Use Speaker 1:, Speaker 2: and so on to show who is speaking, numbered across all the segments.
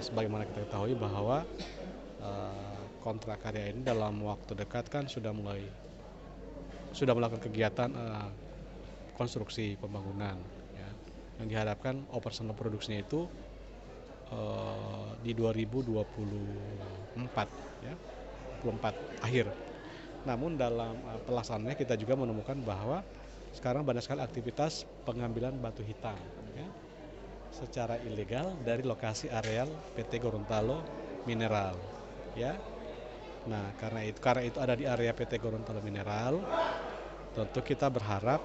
Speaker 1: sebagaimana kita ketahui bahwa kontrak karya ini dalam waktu dekat kan sudah melakukan kegiatan konstruksi pembangunan, ya, yang diharapkan operasional produksinya itu di 2024, ya, 24 akhir. Namun dalam pelaksanaannya kita juga menemukan bahwa sekarang banyak sekali aktivitas pengambilan batu hitam, ya, secara ilegal dari lokasi areal PT Gorontalo Mineral, ya. Nah, karena itu ada di area PT Gorontalo Mineral, tentu kita berharap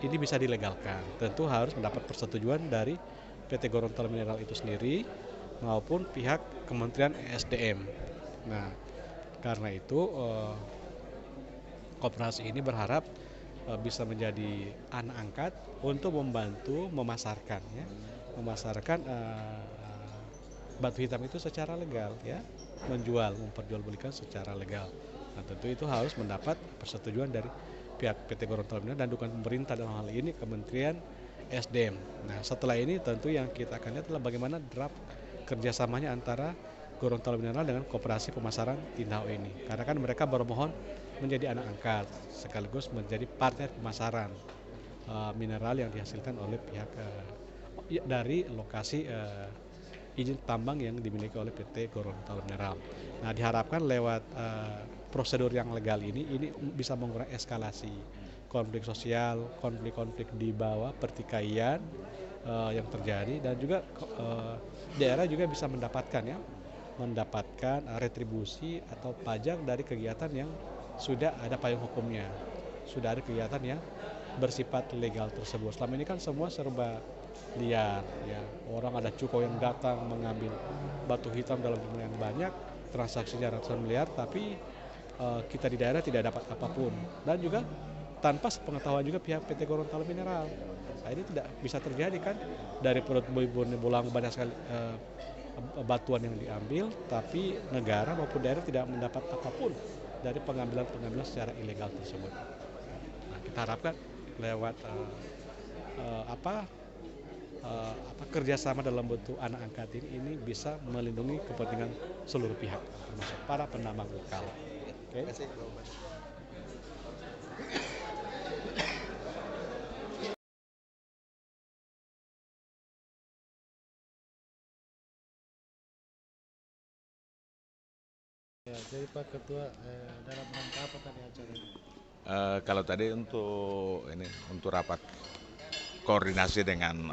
Speaker 1: ini bisa dilegalkan. Tentu harus mendapat persetujuan dari PT Gorontalo Mineral itu sendiri maupun pihak Kementerian ESDM. Nah, karena itu koperasi ini berharap bisa menjadi anak angkat untuk membantu memasarkan, ya, memasarkan batu hitam itu secara legal, ya, memperjualbelikan secara legal. Nah, tentu itu harus mendapat persetujuan dari pihak PT Gorontalo Mineral dan dukungan pemerintah dalam hal ini Kementerian SDM. Nah, setelah ini tentu yang kita akan lihat adalah bagaimana draft kerjasamanya antara Gorontalo Mineral dengan Koperasi Pemasaran Tindau ini. Karena kan mereka bermohon menjadi anak angkat sekaligus menjadi partner pemasaran mineral yang dihasilkan oleh pihak dari lokasi izin tambang yang dimiliki oleh PT Gorontalo Mineral. Nah, diharapkan lewat prosedur yang legal ini bisa mengurangi eskalasi konflik sosial, konflik-konflik di bawah pertikaian yang terjadi, dan juga daerah juga bisa mendapatkan retribusi atau pajak dari kegiatan yang sudah ada payung hukumnya, sudah ada kegiatan yang bersifat legal tersebut. Selama ini kan semua serba liar, ya, orang ada cuko yang datang mengambil batu hitam dalam jumlah yang banyak, transaksinya ratusan miliar, tapi kita di daerah tidak dapat apapun, dan juga tanpa sepengetahuan juga pihak PT Gorontalo Mineral. Nah, ini tidak bisa terjadi kan, dari perut Bonebulango banyak sekali batuan yang diambil, tapi negara maupun daerah tidak mendapat apapun dari pengambilan secara ilegal tersebut. Nah, kita harapkan lewat kerjasama dalam bentuk anak angkat ini bisa melindungi kepentingan seluruh pihak, termasuk para penambang lokal. Oke.
Speaker 2: Ya, jadi Pak Ketua, dalam rangka apa tadi acara ini?
Speaker 3: Kalau tadi untuk rapat koordinasi dengan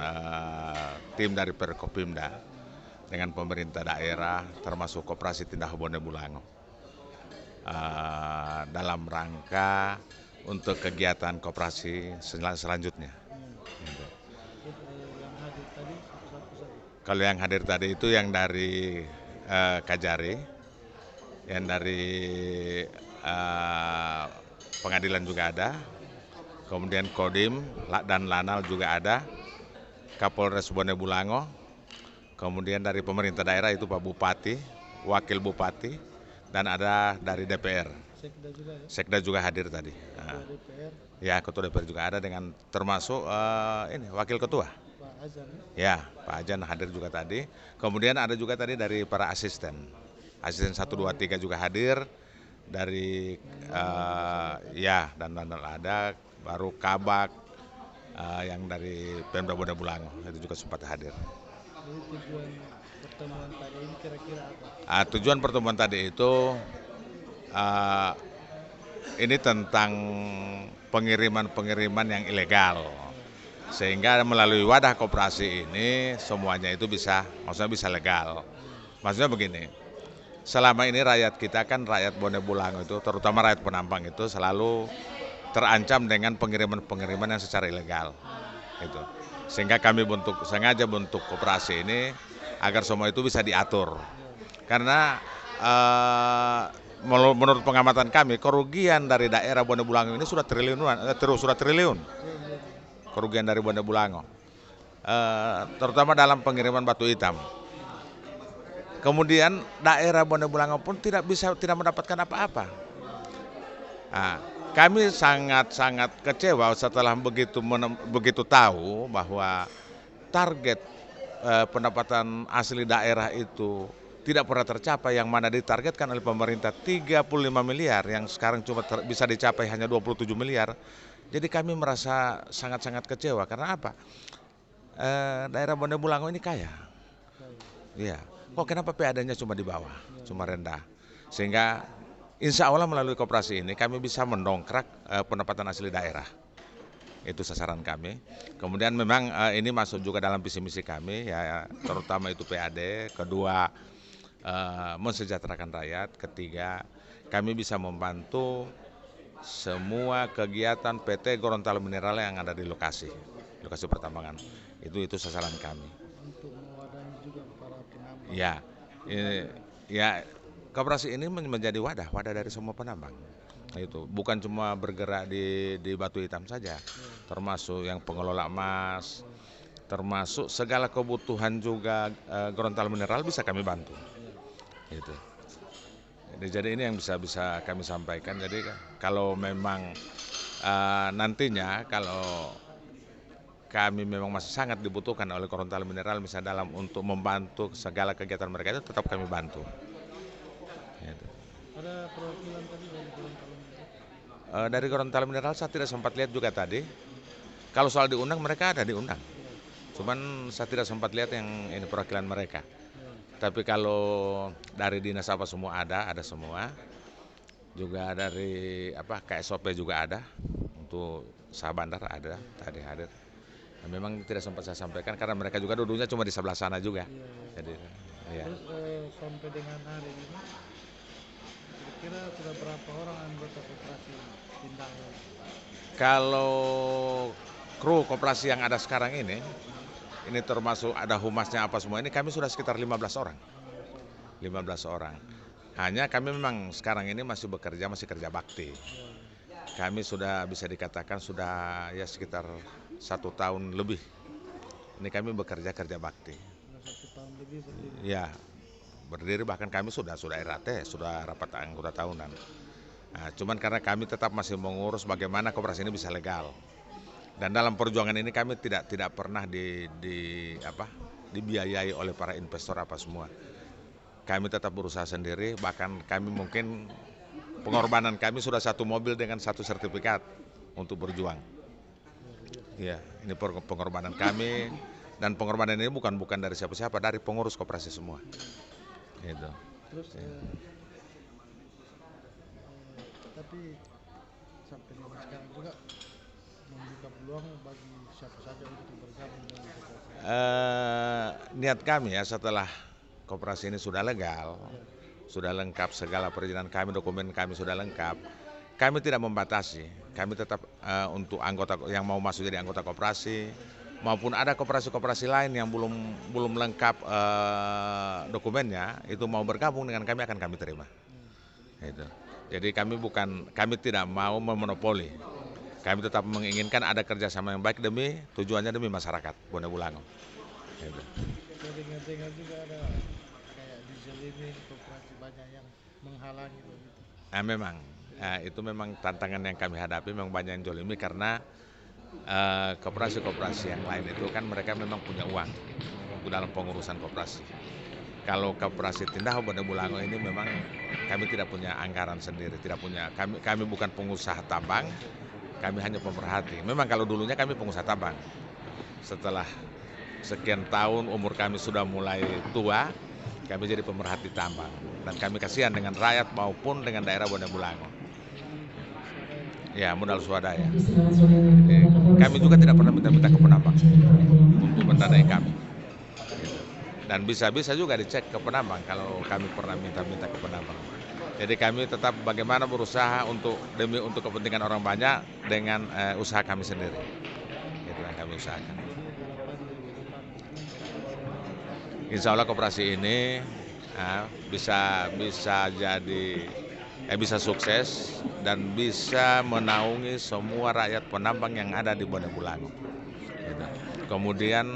Speaker 3: tim dari Perkopimda dengan pemerintah daerah termasuk Koperasi Tindau Bonebulango dalam rangka untuk kegiatan koperasi selanjutnya. Gitu.
Speaker 2: Yang hadir tadi satu-satu saja.
Speaker 3: Kalau yang hadir tadi itu yang dari Kajari, yang dari pengadilan juga ada, kemudian Kodim dan Lanal juga ada, Kapolres Bonebulango, kemudian dari pemerintah daerah itu Pak Bupati, Wakil Bupati, dan ada dari DPR.
Speaker 2: Sekda juga ya?
Speaker 3: Sekda juga hadir tadi.
Speaker 2: Ketua DPR,
Speaker 3: Ya, Ketua DPR juga ada dengan termasuk Wakil Ketua.
Speaker 2: Pak Azan.
Speaker 3: Ya, Pak Ajan hadir juga tadi. Kemudian ada juga tadi dari para asisten. Asisten 1, 2, 3 juga hadir. Dari dan ada baru Kabak yang dari Pemda Bonebulango itu juga sempat hadir.
Speaker 2: Jadi tujuan pertemuan tadi ini kira-kira apa?
Speaker 3: Tujuan pertemuan tadi itu ini tentang pengiriman yang ilegal, sehingga melalui wadah koperasi ini semuanya itu bisa legal. Maksudnya begini, selama ini rakyat kita kan, rakyat Bonebulango itu, terutama rakyat penambang itu selalu terancam dengan pengiriman yang secara ilegal. Gitu. Sehingga kami sengaja bentuk koperasi ini agar semua itu bisa diatur. Karena menurut pengamatan kami, kerugian dari daerah Bonebulango ini sudah triliun. Kerugian dari Bonebulango, terutama dalam pengiriman batu hitam. Kemudian daerah Bonebulango pun tidak mendapatkan apa-apa. Nah, kami sangat kecewa setelah begitu tahu bahwa target pendapatan asli daerah itu tidak pernah tercapai, yang mana ditargetkan oleh pemerintah 35 miliar, yang sekarang cuma bisa dicapai hanya 27 miliar. Jadi kami merasa sangat-sangat kecewa. Karena apa? Daerah Bone Bolango ini kaya. Iya. Kok kenapa PAD-nya cuma di bawah, cuma rendah? Sehingga insya Allah melalui koperasi ini kami bisa mendongkrak pendapatan asli daerah. Itu sasaran kami. Kemudian memang ini masuk juga dalam visi misi kami, ya, terutama itu PAD. Kedua, mensejahterakan rakyat. Ketiga, kami bisa membantu semua kegiatan PT Gorontalo Mineral yang ada di lokasi pertambangan. Itu sasaran kami.
Speaker 2: Untuk mewadahi juga para penambang.
Speaker 3: Ya, ya, koperasi ini menjadi wadah dari semua penambang. Itu bukan cuma bergerak di batu hitam saja, termasuk yang pengelola emas, termasuk segala kebutuhan juga Gorontalo Mineral bisa kami bantu. Gitu. Jadi ini yang bisa kami sampaikan. Jadi kalau memang nantinya kalau kami memang masih sangat dibutuhkan oleh Gorontalo Mineral misalnya dalam untuk membantu segala kegiatan mereka, itu tetap kami bantu. Gitu.
Speaker 2: Ada perwakilan tadi dari Gorontalo Mineral?
Speaker 3: Dari Gorontalo Mineral saya tidak sempat lihat juga tadi. Kalau soal diundang, mereka ada diundang. Cuman saya tidak sempat lihat yang ini perwakilan mereka. Tapi kalau dari dinas apa semua ada semua. Juga dari KSOP juga ada. Untuk Sah Bandar ada tadi hadir. Nah, memang tidak sempat saya sampaikan karena mereka juga duduknya cuma di sebelah sana juga. Jadi, ya.
Speaker 2: Terus sampai dengan hari ini kira-kira sudah berapa orang anggota koperasi pindah?
Speaker 3: Kalau kru koperasi yang ada sekarang ini termasuk ada humasnya apa semua ini, kami sudah sekitar 15 orang. 15 orang. Hanya kami memang sekarang ini masih kerja bakti. Kami sudah bisa dikatakan sudah ya sekitar 1 tahun lebih. Ini kami kerja bakti.
Speaker 2: 1 tahun lebih berdiri.
Speaker 3: Ya, berdiri, bahkan kami sudah RAT, sudah rapat anggota tahunan. Nah, cuman karena kami tetap masih mengurus bagaimana koperasi ini bisa legal. Dan dalam perjuangan ini kami tidak pernah dibiayai oleh para investor apa semua. Kami tetap berusaha sendiri, bahkan kami mungkin pengorbanan kami sudah 1 mobil dengan 1 sertifikat untuk berjuang. Ya, ini pengorbanan kami, dan pengorbanan ini bukan dari siapa-siapa, dari pengurus koperasi semua. Gitu.
Speaker 2: Terus tapi sampai dengan sekarang juga membuka peluang bagi siapa saja untuk bergabung dengan koperasi.
Speaker 3: Niat kami ya, setelah koperasi ini sudah legal, sudah lengkap segala perizinan kami, dokumen kami sudah lengkap, kami tidak membatasi. Kami tetap untuk anggota yang mau masuk jadi anggota koperasi, maupun ada koperasi-koperasi lain yang belum lengkap dokumennya, itu mau bergabung dengan kami akan kami terima. Itu. Jadi kami tidak mau memonopoli. Kami tetap menginginkan ada kerjasama yang baik tujuannya demi masyarakat Bone Bolango. Gitu.
Speaker 2: Saya dengar juga ada kayak dizolimi koperasi banyak yang menghalangi begitu.
Speaker 3: Memang itu memang tantangan yang kami hadapi, memang banyak yang jolimi karena koperasi-koperasi yang lain itu kan mereka memang punya uang untuk dalam pengurusan koperasi. Kalau koperasi Tindaho Bone Bolango ini memang kami tidak punya anggaran sendiri, kami bukan pengusaha tambang, kami hanya pemerhati. Memang kalau dulunya kami pengusaha tambang. Setelah sekian tahun umur kami sudah mulai tua, kami jadi pemerhati tambang. Dan kami kasihan dengan rakyat maupun dengan daerah Bone Bolango. Ya, modal swadaya. Kami juga tidak pernah minta ke penambang untuk mendanai kami. Dan bisa juga dicek ke penambang kalau kami pernah minta ke penambang. Jadi kami tetap bagaimana berusaha untuk kepentingan orang banyak dengan usaha kami sendiri. Itu yang kami usahakan. Insya Allah koperasi ini bisa sukses dan bisa menaungi semua rakyat penambang yang ada di Bone Bolango. Gitu. Kemudian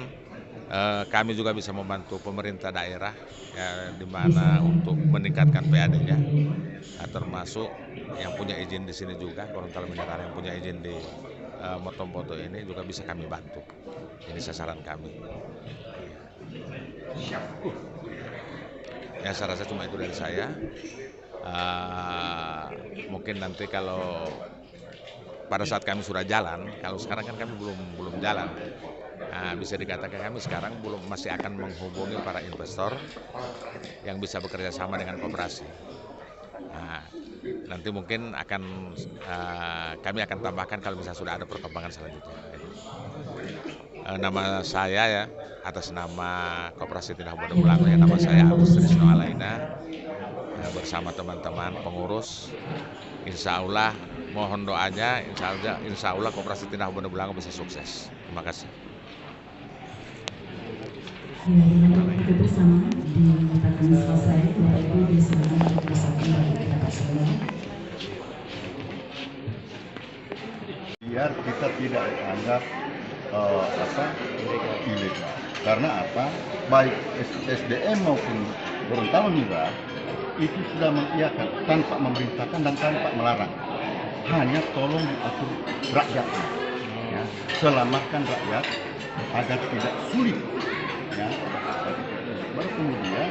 Speaker 3: kami juga bisa membantu pemerintah daerah ya, di mana untuk meningkatkan PAD-nya, termasuk yang punya izin di sini juga, Gorontalo Mineral yang punya izin di Motompoto ini juga bisa kami bantu. Ini sasaran kami. Ya, saya rasa cuma itu dari saya. Mungkin nanti kalau pada saat kami sudah jalan, kalau sekarang kan kami belum jalan. Bisa dikatakan kami sekarang masih akan menghubungi para investor yang bisa bekerja sama dengan koperasi. Nanti mungkin kami akan tambahkan kalau misalnya sudah ada perkembangan selanjutnya. Nama saya ya, atas nama Koperasi Tindah Bone Bolango ya, nama saya Agus Trisno Alaina, bersama teman-teman pengurus. Insya Allah mohon doanya, insya Allah Koperasi Tindah Bone Bolango bisa sukses. Terima kasih.
Speaker 4: Kita bersama dinyatakan selesai, Bapak Ibu disilakan untuk bersatu bagi kita semua.
Speaker 5: Biar kita tidak dianggap ilegal. Karena apa? Baik SDM maupun Gorontalo Mira itu sudah mengiyakan tanpa memerintahkan dan tanpa melarang. Hanya tolong diatur rakyatnya, ya. Selamatkan rakyat agar tidak sulit. Ya. Baru kemudian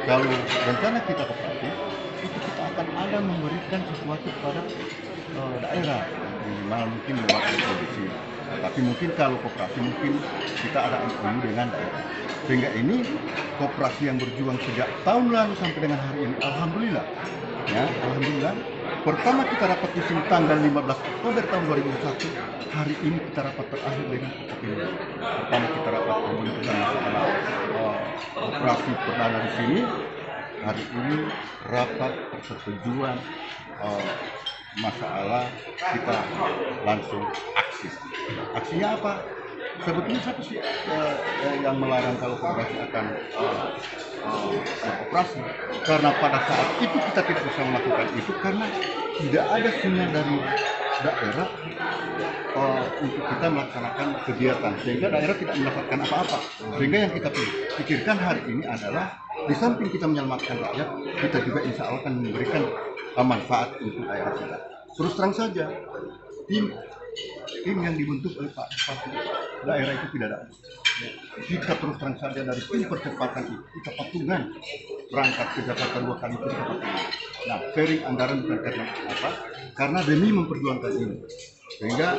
Speaker 5: kalau rencana kita kooperatif itu kita akan ada memberikan sesuatu kepada daerah, minimal mungkin lewat produksi. Tapi mungkin kalau koperasi mungkin kita ada MOU dengan daerah. Sehingga ini koperasi yang berjuang sejak tahun lalu sampai dengan hari ini, alhamdulillah. Ya, alhamdulillah. Pertama kita rapat di sini tanggal 15 Oktober tahun 2001. Hari ini kita rapat terakhir dengan ini. Pertama kita rapat pembentukan masalah koperasi perdana di sini. Hari ini rapat persetujuan masalah kita langsung aksi. Aksinya apa? Sebetulnya satu sih yang melarang kalau koperasi akan operasi, karena pada saat itu kita tidak bisa melakukan itu karena tidak ada sinyal dari daerah untuk kita melaksanakan kegiatan, sehingga daerah tidak mendapatkan apa-apa. Sehingga yang kita pikirkan hari ini adalah di samping kita menyelamatkan rakyat, kita juga insya Allah akan memberikan manfaat untuk daerah kita. Terus terang saja, tim yang dibentuk oleh Pak Bupati daerah itu tidak ada. Kita terus terang saja dari tim percepatan itu kita patungan berangkat ke Jakarta 2 kali itu kita patungan. Nah, sharing anggaran bukan karena apa? Karena demi memperjuangkan ini. Sehingga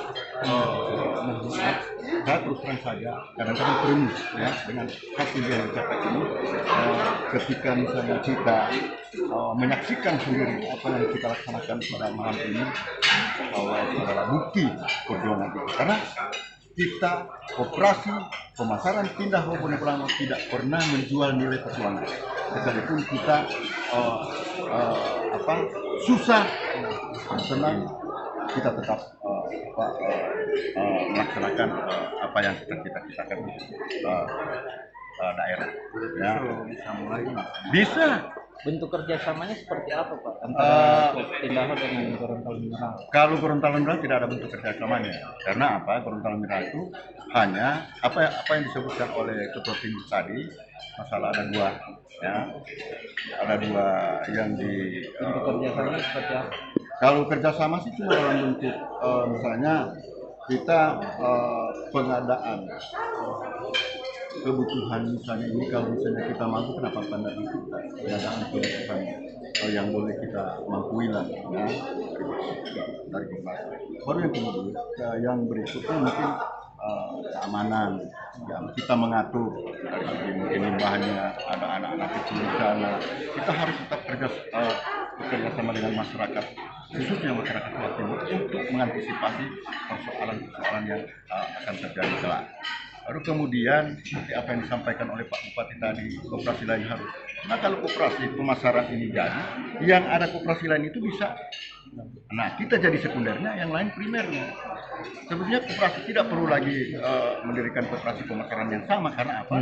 Speaker 5: saya terus terang saja kadang-kadang perimus ya dengan hasil yang dicapai ini. Ketika misalnya kita menyaksikan sendiri apa yang kita laksanakan pada malam ini adalah bukti perjuangan itu. Karena kita koperasi pemasaran Tindah Bone Bolango tidak pernah menjual nilai perjuangan. Sekalipun kita susah, senang, kita tetap melaksanakan apa yang kita cita-citakan daerah. Ya. Bisa mulai. Bisa.
Speaker 2: Bentuk kerjasamanya seperti apa, Pak, antara Tindah dengan Gorontalo Mineral?
Speaker 5: Kalau Gorontalo Mineral tidak ada bentuk kerjasamanya, karena apa? Gorontalo Mineral itu hanya apa yang disebutkan oleh Ketua Tim tadi, masalah ada dua, ya, ada dua yang di.
Speaker 2: Bentuk kerjasamanya seperti apa?
Speaker 5: Kalau kerjasama sih cuma dalam bentuk misalnya kita pengadaan kebutuhan misalnya ini, kalau misalnya kita mampu kenapa tanda itu pengadaan kebutuhan yang boleh kita mampuin lah ya, dari koperasi. Baru yang kemudian yang berikutnya mungkin keamanan yang kita mengatur dari segi mungkin limbahnya, ada anak-anak kecil di sana, kita harus tetap bekerja sama dengan masyarakat, khususnya masyarakat Jawa Timur untuk mengantisipasi persoalan-persoalan yang akan terjadi kelak. Lalu kemudian seperti apa yang disampaikan oleh Pak Bupati tadi, koperasi lain harus. Nah kalau koperasi pemasaran ini jadi, yang ada koperasi lain itu bisa. Nah kita jadi sekundernya, yang lain primernya. Sebetulnya koperasi tidak perlu lagi mendirikan koperasi pemasaran yang sama, karena apa?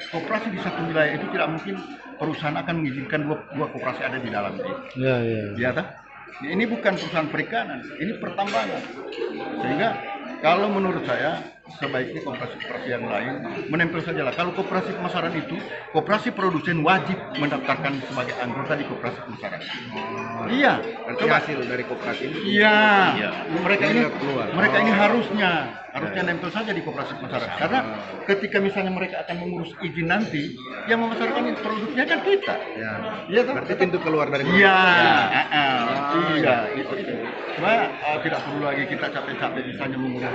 Speaker 5: Koperasi di satu wilayah itu tidak mungkin perusahaan akan mengizinkan dua koperasi ada di dalam itu. Ya, tak? Ini bukan perusahaan perikanan, ini pertambangan. Sehingga kalau menurut saya sebaiknya koperasi-koperasi yang lain menempel saja lah. Kalau koperasi pemasaran itu, koperasi produsen wajib mendaftarkan sebagai anggota di koperasi pemasaran. Iya,
Speaker 6: Berarti hasil dari koperasi ini.
Speaker 5: iya.
Speaker 6: Iya.
Speaker 5: Mereka ini harusnya nempel saja di koperasi pemasaran. Karena ketika misalnya mereka akan mengurus izin nanti, yang memasarkan produknya kan kita.
Speaker 6: Ya.
Speaker 5: Iya, toh?
Speaker 6: Berarti pintu keluar dari
Speaker 5: Iya, iya, itu. Cuma tidak perlu lagi kita capek-capek misalnya mengurus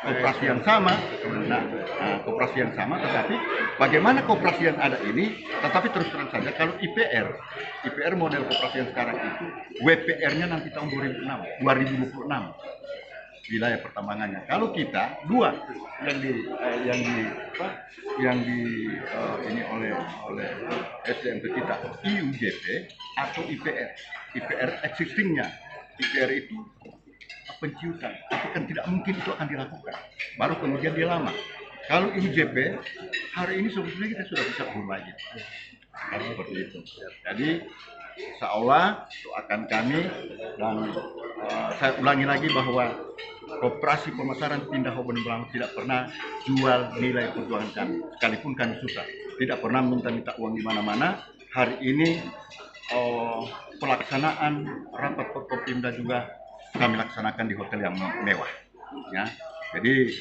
Speaker 5: koperasi yang sama. Nah, koperasi yang sama, tetapi bagaimana koperasi yang ada ini, tetapi terus terang saja kalau IPR model koperasi yang sekarang itu, WPR-nya nanti tahun 2026 wilayah pertambangannya. Kalau kita dua yang di ini oleh SDMP kita, IUJP atau IPR existingnya. IPR itu penciutan, tapi kan tidak mungkin itu akan dilakukan. Baru kemudian dia lama. Kalau IUJP hari ini sebetulnya kita sudah bisa mulai. Seperti itu. Jadi insya Allah doakan kami dan saya ulangi lagi bahwa koperasi pemasaran Pindad Hobon Belang tidak pernah jual nilai perjuangan kami, sekalipun kami susah. Tidak pernah minta uang di mana-mana. Hari ini pelaksanaan rapat Forkopimda juga kami laksanakan di hotel yang mewah. Ya, jadi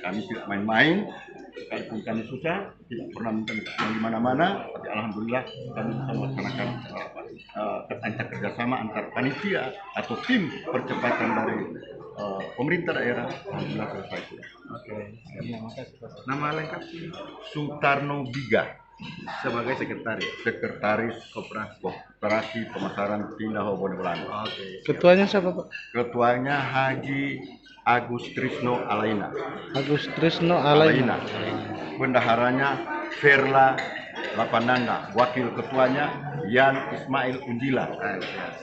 Speaker 5: kami tidak main-main, sekalipun kami susah, tidak pernah minta uang di mana-mana. Tapi alhamdulillah kami bisa melaksanakan kerjasama antar panitia atau tim percepatan dari pemerintah daerah. Alhamdulillah selesai sudah.
Speaker 6: Oke. Nama lengkap
Speaker 5: Sutarno Biga,
Speaker 6: sebagai
Speaker 5: Sekretaris Koperasi Pemasaran Pindad Hobon Belang.
Speaker 6: Oke.
Speaker 2: Ketuanya siapa, Pak?
Speaker 5: Ketuanya Haji Agus Trisno Alaina.
Speaker 2: Agus Trisno Alaina.
Speaker 5: Bendaharanya Verla Lapananda. Wakil ketuanya Yan Ismail Unjila.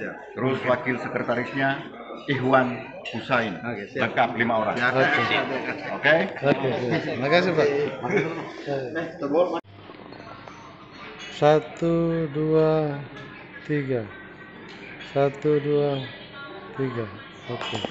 Speaker 6: Siap.
Speaker 5: Terus wakil sekretarisnya Ihwan Husain.
Speaker 6: Oke, siap.
Speaker 5: Lengkap 5 orang. Oke?
Speaker 2: Oke, makasih, Pak. 1, 2, 3. 1, 2, 3. Oke.